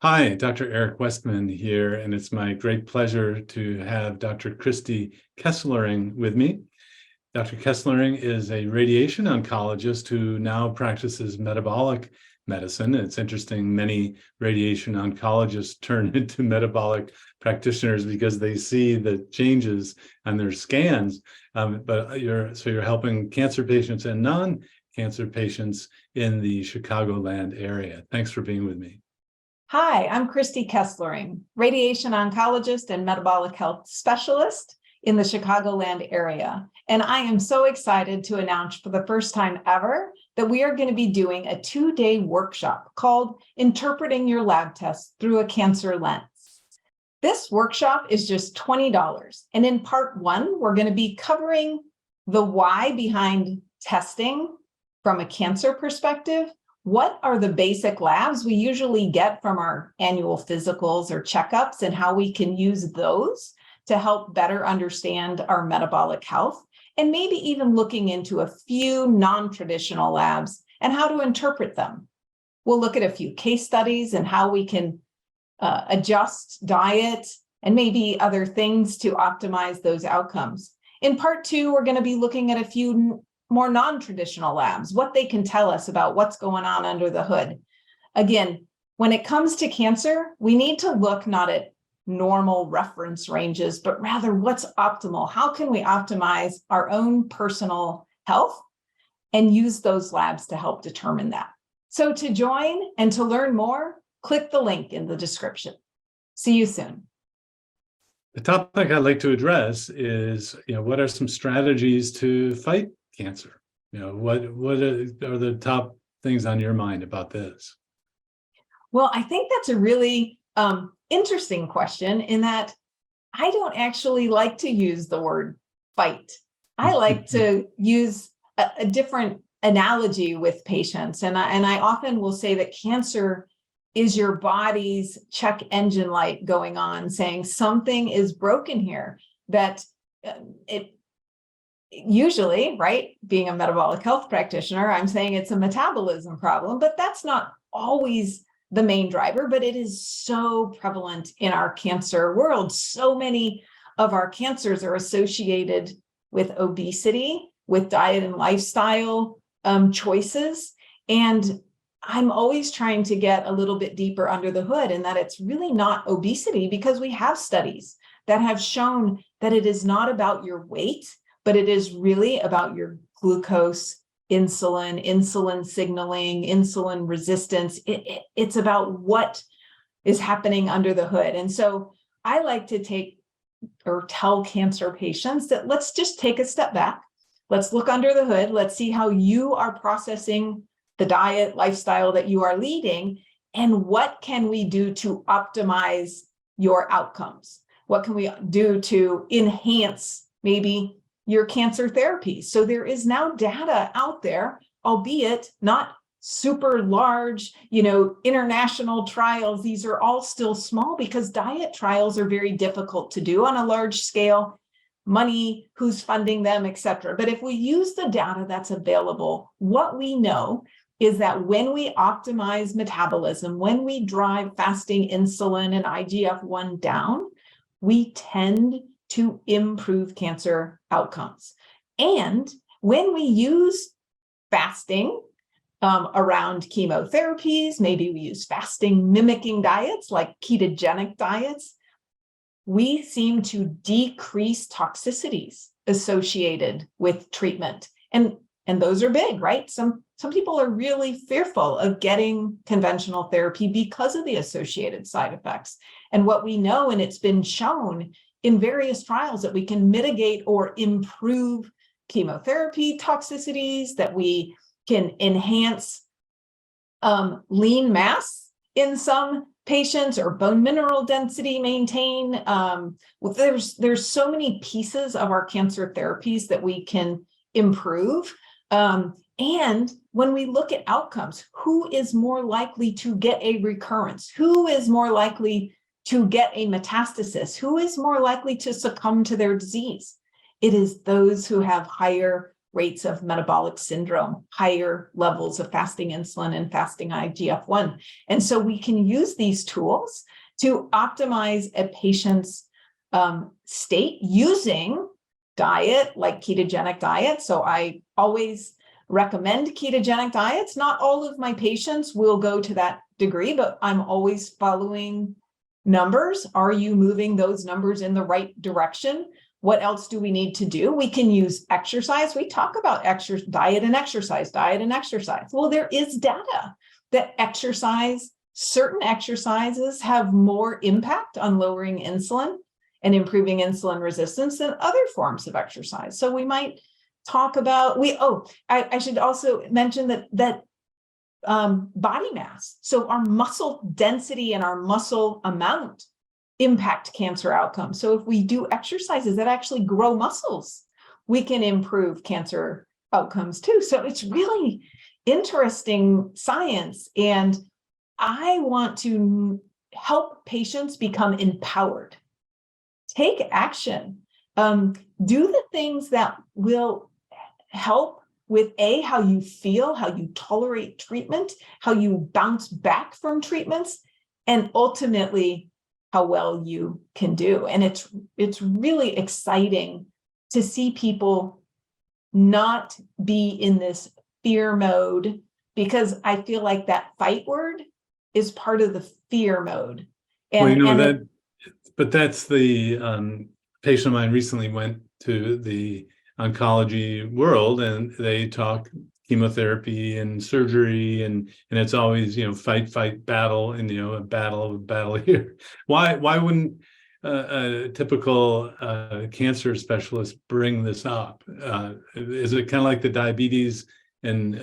Hi, Dr. Eric Westman here, and it's my great pleasure to have Dr. Christy Kesslering with me. Dr. Kesslering is a radiation oncologist who now practices metabolic medicine. It's interesting, many radiation oncologists turn into metabolic practitioners because they see the changes on their scans. But you're helping cancer patients and non-cancer patients in the Chicagoland area. Thanks for being with me. Hi, I'm Christy Kesslering, radiation oncologist and metabolic health specialist in the Chicagoland area. And I am so excited to announce for the first time ever that we are going to be doing a 2-day workshop called Interpreting Your Lab Tests Through a Cancer Lens. This workshop is just $20. And in part 1, we're going to be covering the why behind testing from a cancer perspective. What are the basic labs we usually get from our annual physicals or checkups, and how we can use those to help better understand our metabolic health, and maybe even looking into a few non-traditional labs and how to interpret them. We'll look at a few case studies and how we can adjust diet and maybe other things to optimize those outcomes. In part 2, we're going to be looking at a few more non-traditional labs, what they can tell us about what's going on under the hood. Again, when it comes to cancer, we need to look not at normal reference ranges, but rather what's optimal. How can we optimize our own personal health and use those labs to help determine that? So to join and to learn more, click the link in the description. See you soon. The topic I'd like to address is, what are some strategies to fight cancer? What are the top things on your mind about this? Well, I think that's a really interesting question, in that I don't actually like to use the word fight. I like to use a different analogy with patients. And I often will say that cancer is your body's check engine light going on, saying something is broken here, that it usually, right, being a metabolic health practitioner, I'm saying it's a metabolism problem, but that's not always the main driver, but it is so prevalent in our cancer world. So many of our cancers are associated with obesity, with diet and lifestyle choices. And I'm always trying to get a little bit deeper under the hood, and that it's really not obesity, because we have studies that have shown that it is not about your weight, but it is really about your glucose, insulin signaling, insulin resistance. It's about what is happening under the hood. And so I like to tell cancer patients that let's just take a step back. Let's look under the hood. Let's see how you are processing the diet, lifestyle that you are leading, and what can we do to optimize your outcomes? What can we do to enhance maybe your cancer therapy? So there is now data out there, albeit not super large, international trials. These are all still small because diet trials are very difficult to do on a large scale. Money, who's funding them, et cetera. But if we use the data that's available, what we know is that when we optimize metabolism, when we drive fasting insulin and IGF-1 down, we tend to improve cancer outcomes. And when we use fasting around chemotherapies, maybe we use fasting mimicking diets like ketogenic diets, we seem to decrease toxicities associated with treatment. And those are big, right? Some people are really fearful of getting conventional therapy because of the associated side effects. And what we know, and it's been shown in various trials, that we can mitigate or improve chemotherapy toxicities, that we can enhance lean mass in some patients, or bone mineral density maintain. There's so many pieces of our cancer therapies that we can improve. And when we look at outcomes, who is more likely to get a recurrence? Who is more likely to get a metastasis? Who is more likely to succumb to their disease? It is those who have higher rates of metabolic syndrome, higher levels of fasting insulin and fasting IGF-1. And so we can use these tools to optimize a patient's state using diet, like ketogenic diet. So I always recommend ketogenic diets. Not all of my patients will go to that degree, but I'm always following numbers. Are you moving those numbers in the right direction? What else do we need to do? We can use exercise. We talk about diet and exercise. Well, there is data that certain exercises have more impact on lowering insulin and improving insulin resistance than other forms of exercise. So we might talk about, I should also mention that body mass. So our muscle density and our muscle amount impact cancer outcomes. So if we do exercises that actually grow muscles, we can improve cancer outcomes too. So it's really interesting science. And I want to help patients become empowered. Take action. Do the things that will help with how you feel, how you tolerate treatment, how you bounce back from treatments, and ultimately how well you can do. And it's really exciting to see people not be in this fear mode, because I feel like that fight word is part of the fear mode. And but that's the patient of mine recently went to the oncology world, and they talk chemotherapy and surgery, and it's always, fight, battle, and a battle here. Why wouldn't a typical cancer specialist bring this up? Is it kind of like the diabetes and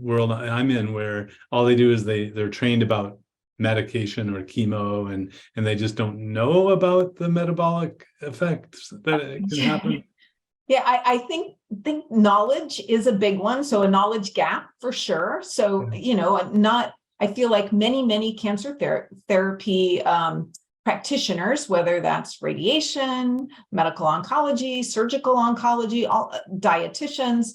world I'm in, where all they do is they're trained about medication or chemo, and they just don't know about the metabolic effects that it can happen? Yeah, I think knowledge is a big one. So a knowledge gap for sure. So, I feel like many cancer therapy practitioners, whether that's radiation, medical oncology, surgical oncology, dietitians,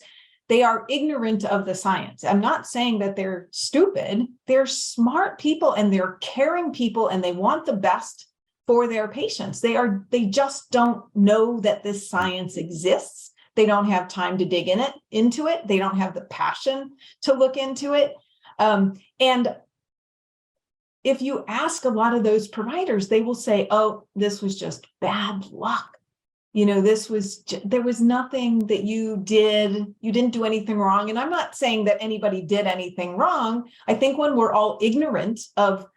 they are ignorant of the science. I'm not saying that they're stupid. They're smart people, and they're caring people, and they want the best for their patients. They just don't know that this science exists. They don't have time to dig into it. They don't have the passion to look into it. And if you ask a lot of those providers, they will say, oh, this was just bad luck. There was nothing that you did. You didn't do anything wrong. And I'm not saying that anybody did anything wrong. I think when we're all ignorant of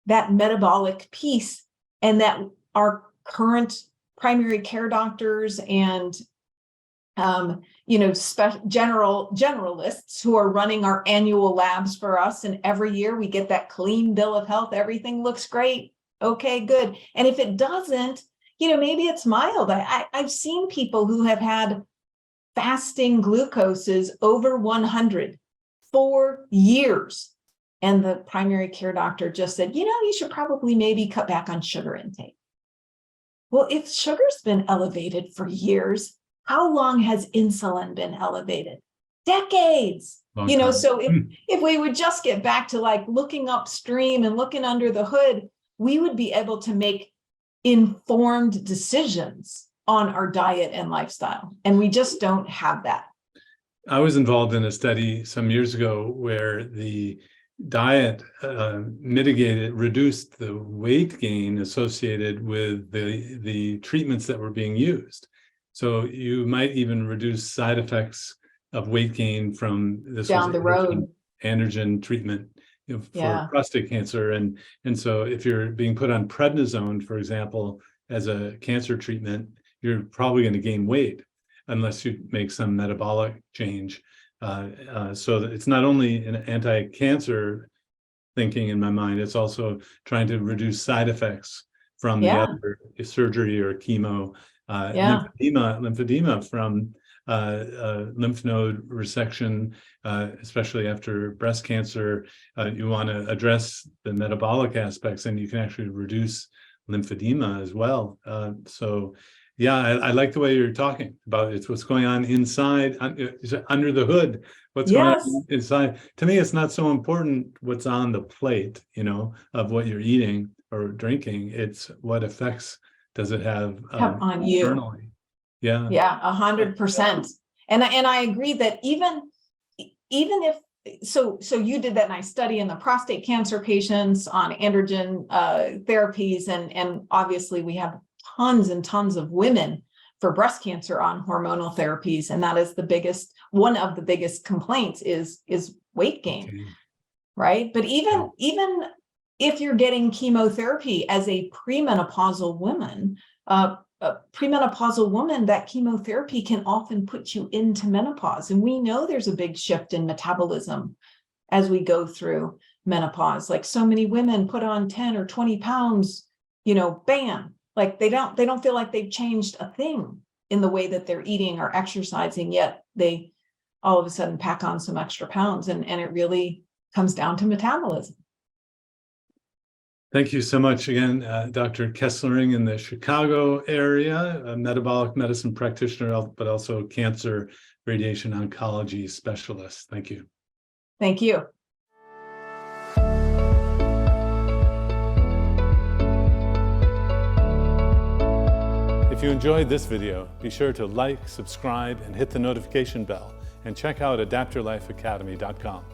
that metabolic piece, and that our current primary care doctors and generalists who are running our annual labs for us, and every year we get that clean bill of health, everything looks great, okay, good. And if it doesn't, maybe it's mild. I've seen people who have had fasting glucoses over 100 for years. And the primary care doctor just said, you should probably maybe cut back on sugar intake. Well, if sugar's been elevated for years, how long has insulin been elevated? Decades. So if we would just get back to like looking upstream and looking under the hood, we would be able to make informed decisions on our diet and lifestyle. And we just don't have that. I was involved in a study some years ago where the diet reduced the weight gain associated with the treatments that were being used. So you might even reduce side effects of weight gain from this down the road androgen treatment for prostate cancer. And so if you're being put on prednisone, for example, as a cancer treatment, you're probably going to gain weight unless you make some metabolic change. So it's not only an anti-cancer thinking in my mind, it's also trying to reduce side effects from the other surgery or chemo, lymphedema from lymph node resection, especially after breast cancer. You want to address the metabolic aspects, and you can actually reduce lymphedema as well. So Yeah, I like the way you're talking about it's what's going on inside, under the hood, what's going Yes. on inside. To me, it's not so important what's on the plate, of what you're eating or drinking. It's what effects does it have On you. internally. Yeah. Yeah, 100%. And I agree that even if so you did that nice study in the prostate cancer patients on androgen therapies, and obviously we have tons and tons of women for breast cancer on hormonal therapies, and that is one of the biggest complaints is weight gain. Okay. Right? But even if you're getting chemotherapy as a premenopausal woman, that chemotherapy can often put you into menopause. And we know there's a big shift in metabolism as we go through menopause. Like so many women put on 10 or 20 pounds, bam, like they don't feel like they've changed a thing in the way that they're eating or exercising, yet they all of a sudden pack on some extra pounds, and it really comes down to metabolism. Thank you so much again, Dr. Kesslering in the Chicago area, a metabolic medicine practitioner, but also cancer radiation oncology specialist. Thank you. Thank you. If you enjoyed this video, be sure to like, subscribe, and hit the notification bell, and check out adaptyourlifeacademy.com.